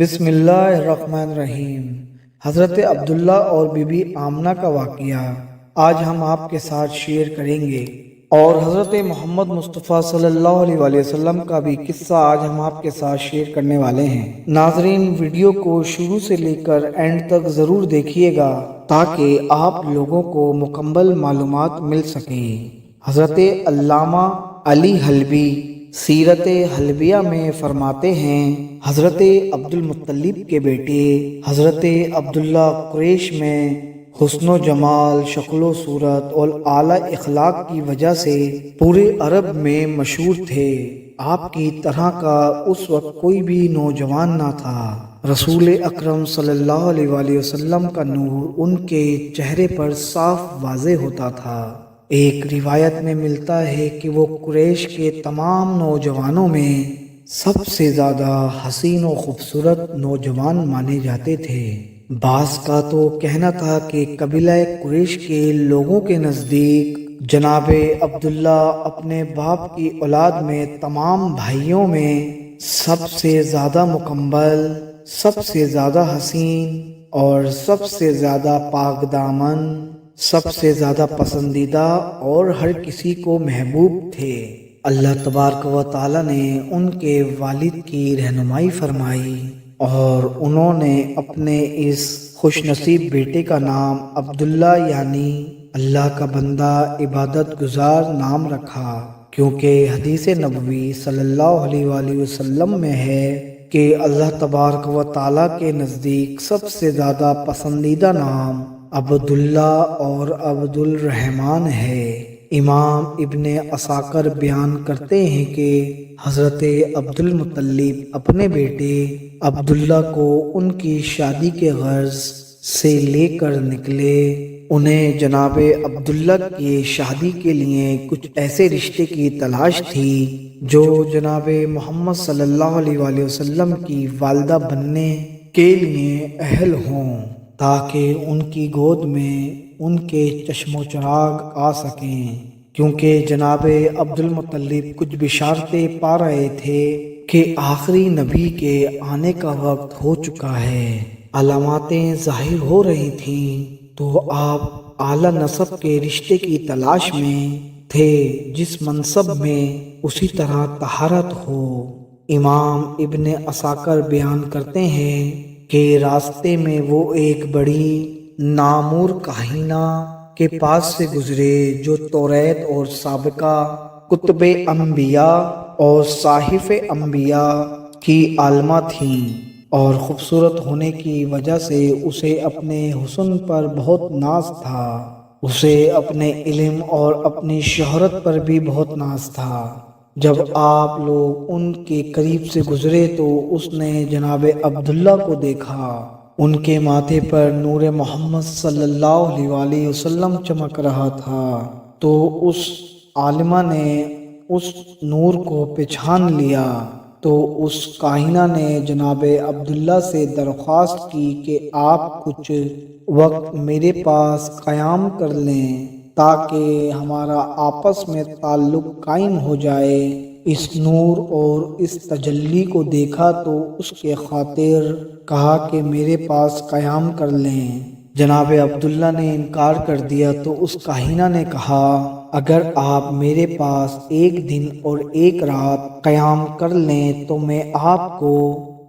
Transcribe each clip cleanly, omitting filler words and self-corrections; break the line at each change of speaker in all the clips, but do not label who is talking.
بسم اللہ الرحمن الرحیم۔ حضرت عبداللہ اور بی بی آمنہ کا واقعہ آج ہم آپ کے ساتھ شیئر کریں گے، اور حضرت محمد مصطفیٰ صلی اللہ علیہ وآلہ وسلم کا بھی قصہ آج ہم آپ کے ساتھ شیئر کرنے والے ہیں۔ ناظرین، ویڈیو کو شروع سے لے کر اینڈ تک ضرور دیکھیے گا تاکہ آپ لوگوں کو مکمل معلومات مل سکیں۔ حضرت علامہ علی حلبی سیرت حلبیہ میں فرماتے ہیں، حضرت عبد المطلب کے بیٹے حضرت عبداللہ قریش میں حسن و جمال، شکل و صورت اور اعلیٰ اخلاق کی وجہ سے پورے عرب میں مشہور تھے۔ آپ کی طرح کا اس وقت کوئی بھی نوجوان نہ تھا۔ رسول اکرم صلی اللہ علیہ وآلہ وسلم کا نور ان کے چہرے پر صاف واضح ہوتا تھا۔ ایک روایت میں ملتا ہے کہ وہ قریش کے تمام نوجوانوں میں سب سے زیادہ حسین و خوبصورت نوجوان مانے جاتے تھے۔ بعض کا تو کہنا تھا کہ قبیلہ قریش کے لوگوں کے نزدیک جناب عبداللہ اپنے باپ کی اولاد میں تمام بھائیوں میں سب سے زیادہ مکمل، سب سے زیادہ حسین اور سب سے زیادہ پاک دامن، سب سے زیادہ پسندیدہ اور ہر کسی کو محبوب تھے۔ اللہ تبارک و تعالی نے ان کے والد کی رہنمائی فرمائی اور انہوں نے اپنے اس خوش نصیب بیٹے کا نام عبداللہ یعنی اللہ کا بندہ عبادت گزار نام رکھا، کیونکہ حدیث نبوی صلی اللہ علیہ وآلہ وسلم میں ہے کہ اللہ تبارک و تعالی کے نزدیک سب سے زیادہ پسندیدہ نام عبداللہ اور عبد الرحمن ہے۔ امام ابن عساکر بیان کرتے ہیں کہ حضرت عبد المطلب اپنے بیٹے عبداللہ کو ان کی شادی کے غرض سے لے کر نکلے۔ انہیں جناب عبداللہ کی شادی کے لیے کچھ ایسے رشتے کی تلاش تھی جو جناب محمد صلی اللہ علیہ وآلہ وسلم کی والدہ بننے کے لیے اہل ہوں، تاکہ ان کی گود میں ان کے چشم و چراغ آ سکیں، کیونکہ جناب عبد المطلب کچھ بشارتیں پا رہے تھے کہ آخری نبی کے آنے کا وقت ہو چکا ہے۔ علاماتیں ظاہر ہو رہی تھیں، تو آپ اعلیٰ نسب کے رشتے کی تلاش میں تھے جس منصب میں اسی طرح طہارت ہو۔ امام ابن عساکر بیان کرتے ہیں کہ راستے میں وہ ایک بڑی نامور کاہنہ کے پاس سے گزرے جو توریت اور سابقہ کتب انبیاء اور صحائف انبیاء کی عالمہ تھیں، اور خوبصورت ہونے کی وجہ سے اسے اپنے حسن پر بہت ناز تھا۔ اسے اپنے علم اور اپنی شہرت پر بھی بہت ناز تھا۔ جب آپ لوگ ان کے قریب سے گزرے تو اس نے جناب عبداللہ کو دیکھا۔ ان کے ماتھے پر نور محمد صلی اللہ علیہ وآلہ وسلم چمک رہا تھا، تو اس عالمہ نے اس نور کو پہچان لیا۔ تو اس کاہنہ نے جناب عبداللہ سے درخواست کی کہ آپ کچھ وقت میرے پاس قیام کر لیں تاکہ ہمارا آپس میں تعلق قائم ہو جائے۔ اس نور اور اس تجلی کو دیکھا تو اس کے خاطر کہا کہ میرے پاس قیام کر لیں۔ جناب عبداللہ نے انکار کر دیا تو اس کاہنہ نے کہا، اگر آپ میرے پاس ایک دن اور ایک رات قیام کر لیں تو میں آپ کو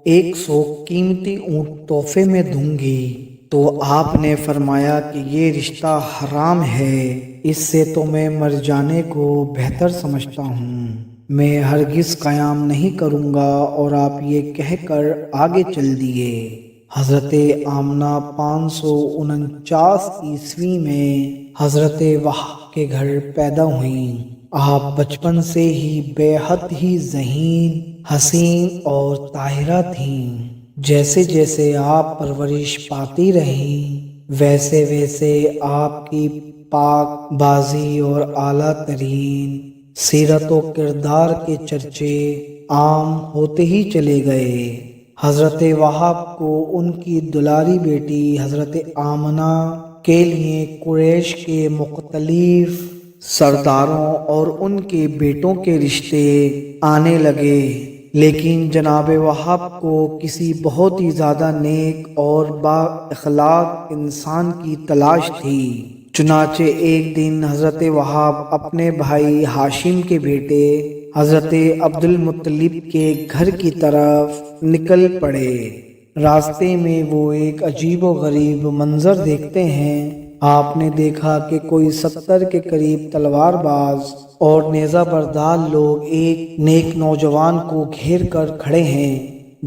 100 قیمتی اونٹ تحفے میں دوں گی۔ تو آپ نے فرمایا کہ یہ رشتہ حرام ہے، اس سے تو میں مر جانے کو بہتر سمجھتا ہوں، میں ہرگز قیام نہیں کروں گا، اور آپ یہ کہہ کر آگے چل دیے۔ حضرت آمنہ 549 عیسوی میں حضرت وہب کے گھر پیدا ہوئیں۔ آپ بچپن سے ہی بے حد ہی ذہین، حسین اور طاہرہ تھیں۔ جیسے جیسے آپ پرورش پاتی رہیں ویسے ویسے آپ کی پاک بازی اور اعلیٰ ترین سیرت و کردار کے چرچے عام ہوتے ہی چلے گئے۔ حضرت وہب کو ان کی دلاری بیٹی حضرت آمنہ کے لیے قریش کے مختلف سرداروں اور ان کے بیٹوں کے رشتے آنے لگے۔ لیکن جناب وہاب کو کسی بہت ہی زیادہ نیک اور با اخلاق انسان کی تلاش تھی۔ چنانچہ ایک دن حضرت وہاب اپنے بھائی ہاشم کے بیٹے حضرت عبد المطلب کے گھر کی طرف نکل پڑے۔ راستے میں وہ ایک عجیب و غریب منظر دیکھتے ہیں۔ آپ نے دیکھا کہ کوئی 70 کے قریب تلوار باز اور نیزہ بردار لوگ ایک نیک نوجوان کو گھیر کر کھڑے ہیں۔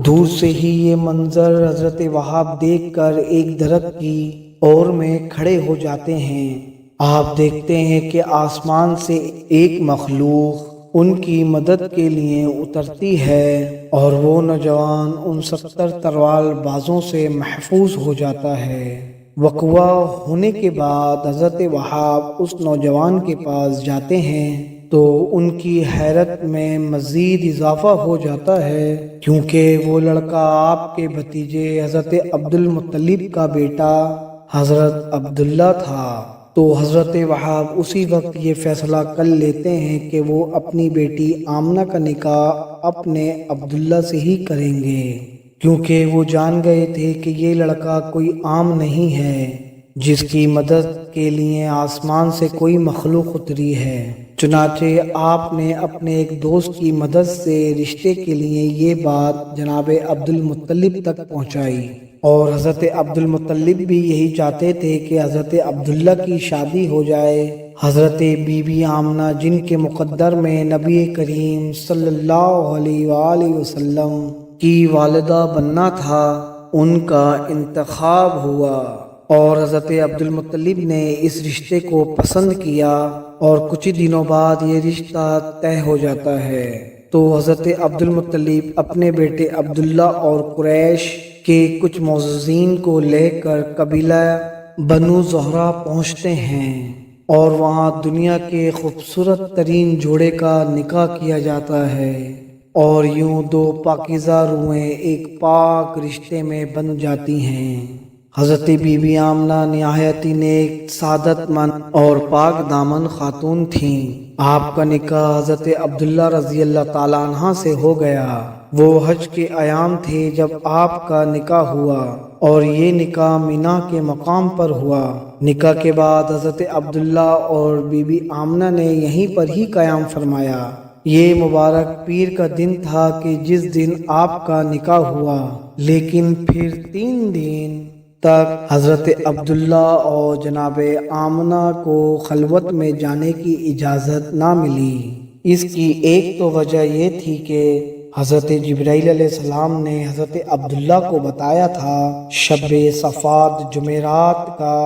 دور سے ہی یہ منظر حضرت وہاب دیکھ کر ایک درخت کی اور میں کھڑے ہو جاتے ہیں۔ آپ دیکھتے ہیں کہ آسمان سے ایک مخلوق ان کی مدد کے لیے اترتی ہے اور وہ نوجوان ان 70 تلوار بازوں سے محفوظ ہو جاتا ہے۔ وقوع ہونے کے بعد حضرت وہاب اس نوجوان کے پاس جاتے ہیں تو ان کی حیرت میں مزید اضافہ ہو جاتا ہے، کیونکہ وہ لڑکا آپ کے بھتیجے حضرت عبد المطلب کا بیٹا حضرت عبداللہ تھا۔ تو حضرت وہاب اسی وقت یہ فیصلہ کر لیتے ہیں کہ وہ اپنی بیٹی آمنہ کا نکاح اپنے عبداللہ سے ہی کریں گے، کیونکہ وہ جان گئے تھے کہ یہ لڑکا کوئی عام نہیں ہے جس کی مدد کے لیے آسمان سے کوئی مخلوق اتری ہے۔ چنانچہ آپ نے اپنے ایک دوست کی مدد سے رشتے کے لیے یہ بات جناب عبد المطلب تک پہنچائی، اور حضرت عبد المطلب بھی یہی چاہتے تھے کہ حضرت عبداللہ کی شادی ہو جائے۔ حضرت بی بی آمنہ جن کے مقدر میں نبی کریم صلی اللہ علیہ وآلہ وسلم کی والدہ بننا تھا، ان کا انتخاب ہوا، اور حضرت عبد المطلب نے اس رشتے کو پسند کیا، اور کچھ ہی دنوں بعد یہ رشتہ طے ہو جاتا ہے۔ تو حضرت عبد المطلب اپنے بیٹے عبداللہ اور قریش کے کچھ معززین کو لے کر قبیلہ بنو زہرہ پہنچتے ہیں، اور وہاں دنیا کے خوبصورت ترین جوڑے کا نکاح کیا جاتا ہے، اور یوں دو پاکیزہ روحیں ایک پاک رشتے میں بن جاتی ہیں۔ حضرت بی بی آمنہ نہایت نیک، سعادت مند اور پاک دامن خاتون تھیں۔ آپ کا نکاح حضرت عبداللہ رضی اللہ تعالیٰ عنہ سے ہو گیا۔ وہ حج کے ایام تھے جب آپ کا نکاح ہوا، اور یہ نکاح مینا کے مقام پر ہوا۔ نکاح کے بعد حضرت عبداللہ اور بی بی آمنہ نے یہیں پر ہی قیام فرمایا۔ یہ مبارک پیر کا دن تھا کہ جس دن آپ کا نکاح ہوا، لیکن پھر 3 دن تک حضرت عبداللہ اور جناب آمنہ کو خلوت میں جانے کی اجازت نہ ملی۔ اس کی ایک تو وجہ یہ تھی کہ حضرت جبرائیل علیہ السلام نے حضرت عبداللہ کو بتایا تھا شب صفات جمعرات کا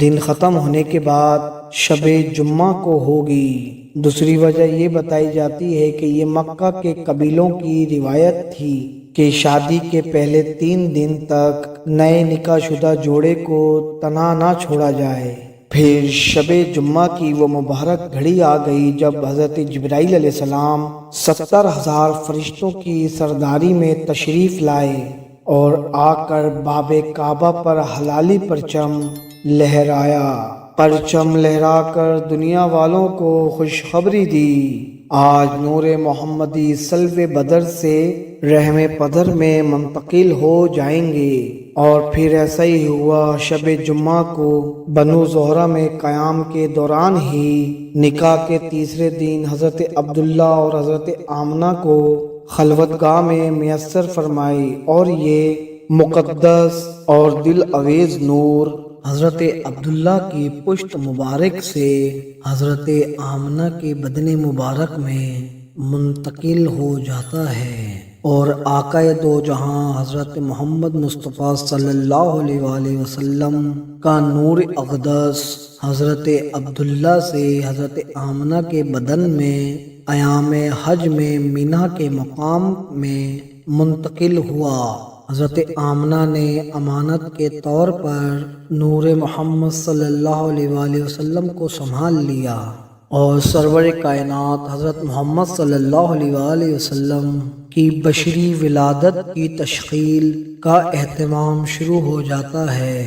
دن ختم ہونے کے بعد شب جمعہ کو ہوگی۔ دوسری وجہ یہ بتائی جاتی ہے کہ یہ مکہ کے قبیلوں کی روایت تھی کہ شادی کے پہلے 3 دن تک نئے نکاح شدہ جوڑے کو تنہا نہ چھوڑا جائے۔ پھر شب جمعہ کی وہ مبارک گھڑی آ گئی جب حضرت جبرائیل علیہ السلام 70,000 فرشتوں کی سرداری میں تشریف لائے اور آ کر باب کعبہ پر حلالی پرچم لہرایا۔ پرچم لہرا کر دنیا والوں کو خوشخبری دی، آج نور محمدی سلو بدر سے رحم پدر میں منتقل ہو جائیں گے۔ اور پھر ایسا ہی ہوا۔ شب جمعہ کو بنو زہرہ میں قیام کے دوران ہی نکاح کے تیسرے دن حضرت عبداللہ اور حضرت آمنہ کو خلوت گاہ میں میسر فرمائی، اور یہ مقدس اور دل آویز نور حضرت عبداللہ کی پشت مبارک سے حضرت آمنہ کے بدن مبارک میں منتقل ہو جاتا ہے، اور آقا دو جہاں حضرت محمد مصطفیٰ صلی اللہ علیہ وآلہ وسلم کا نور اقدس حضرت عبداللہ سے حضرت آمنہ کے بدن میں ایام حج میں مینا کے مقام میں منتقل ہوا۔ حضرت آمنہ نے امانت کے طور پر نور محمد صلی اللہ علیہ وآلہ وسلم کو سنبھال لیا، اور سرور کائنات حضرت محمد صلی اللہ علیہ وآلہ وسلم کی بشری ولادت کی تشکیل کا اہتمام شروع ہو جاتا ہے۔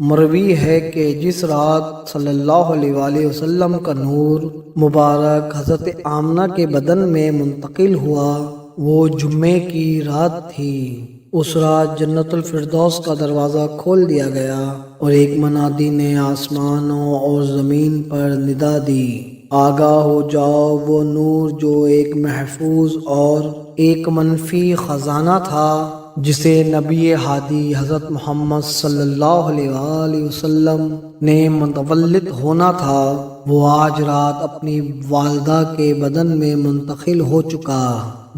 مروی ہے کہ جس رات صلی اللہ علیہ وآلہ وسلم کا نور مبارک حضرت آمنہ کے بدن میں منتقل ہوا، وہ جمعے کی رات تھی۔ اس رات جنت الفردوس کا دروازہ کھول دیا گیا اور ایک منادی نے آسمانوں اور زمین پر ندا دی، آگاہ ہو جاؤ، وہ نور جو ایک محفوظ اور ایک منفی خزانہ تھا، جسے نبی ہادی حضرت محمد صلی اللہ علیہ وآلہ وسلم نے متولد ہونا تھا، وہ آج رات اپنی والدہ کے بدن میں منتقل ہو چکا،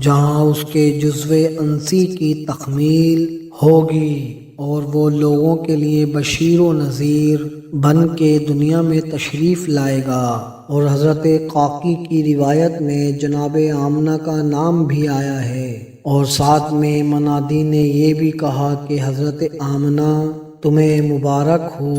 جہاں اس کے جزو انسی کی تکمیل ہوگی اور وہ لوگوں کے لیے بشیر و نذیر بن کے دنیا میں تشریف لائے گا۔ اور حضرت قاقی کی روایت میں جناب آمنہ کا نام بھی آیا ہے، اور ساتھ میں منادی نے یہ بھی کہا کہ حضرت آمنہ تمہیں مبارک ہو،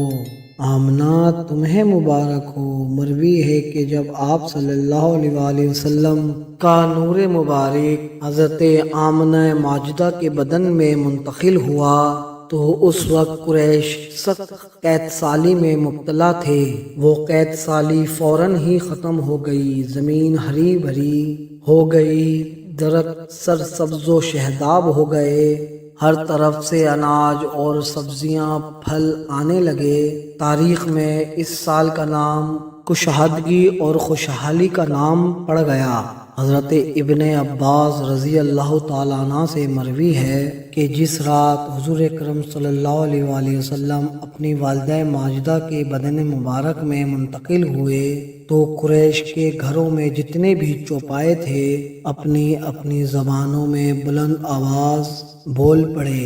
آمنہ تمہیں مبارک ہو۔ مروی ہے کہ جب آپ صلی اللہ علیہ وآلہ وسلم کا نور مبارک حضرت آمنہ ماجدہ کے بدن میں منتقل ہوا تو اس وقت قریش سخت قید سالی میں مبتلا تھے۔ وہ قید سالی فوراً ہی ختم ہو گئی، زمین ہری بھری ہو گئی، درخت سرسبز و شہداب ہو گئے، ہر طرف سے اناج اور سبزیاں پھل آنے لگے۔ تاریخ میں اس سال کا نام کشادگی اور خوشحالی کا نام پڑ گیا۔ حضرت ابن عباس رضی اللہ تعالیٰ عنہ سے مروی ہے کہ جس رات حضور اکرم صلی اللہ علیہ وآلہ وسلم اپنی والدہ ماجدہ کے بدن مبارک میں منتقل ہوئے تو قریش کے گھروں میں جتنے بھی چوپائے تھے اپنی اپنی زبانوں میں بلند آواز بول پڑے،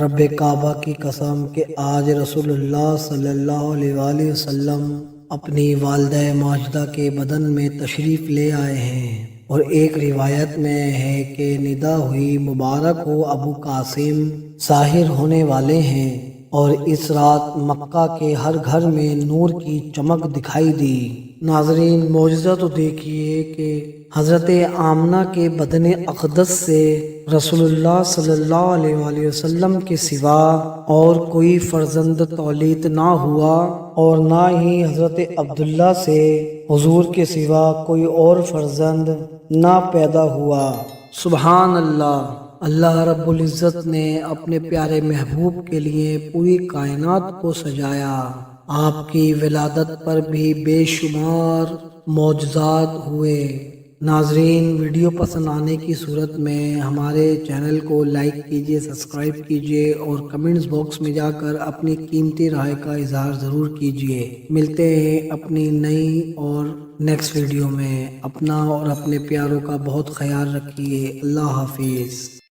رب کعبہ کی قسم کہ آج رسول اللہ صلی اللہ علیہ وآلہ وسلم اپنی والدہ ماجدہ کے بدن میں تشریف لے آئے ہیں۔ اور ایک روایت میں ہے کہ ندا ہوئی، مبارک ہو ابو قاسم، ظاہر ہونے والے ہیں۔ اور اس رات مکہ کے ہر گھر میں نور کی چمک دکھائی دی۔ ناظرین، معجزہ تو دیکھیے کہ حضرت آمنہ کے بدن اقدس سے رسول اللہ صلی اللہ علیہ وآلہ وسلم کے سوا اور کوئی فرزند تولید نہ ہوا، اور نہ ہی حضرت عبداللہ سے حضور کے سوا کوئی اور فرزند نہ پیدا ہوا۔ سبحان اللہ! اللہ رب العزت نے اپنے پیارے محبوب کے لیے پوری کائنات کو سجایا۔ آپ کی ولادت پر بھی بے شمار معجزات ہوئے۔ ناظرین، ویڈیو پسند آنے کی صورت میں ہمارے چینل کو لائک کیجیے، سبسکرائب کیجیے اور کمنٹس باکس میں جا کر اپنی قیمتی رائے کا اظہار ضرور کیجیے۔ ملتے ہیں اپنی نئی اور نیکسٹ ویڈیو میں۔ اپنا اور اپنے پیاروں کا بہت خیال رکھیے۔ اللہ حافظ۔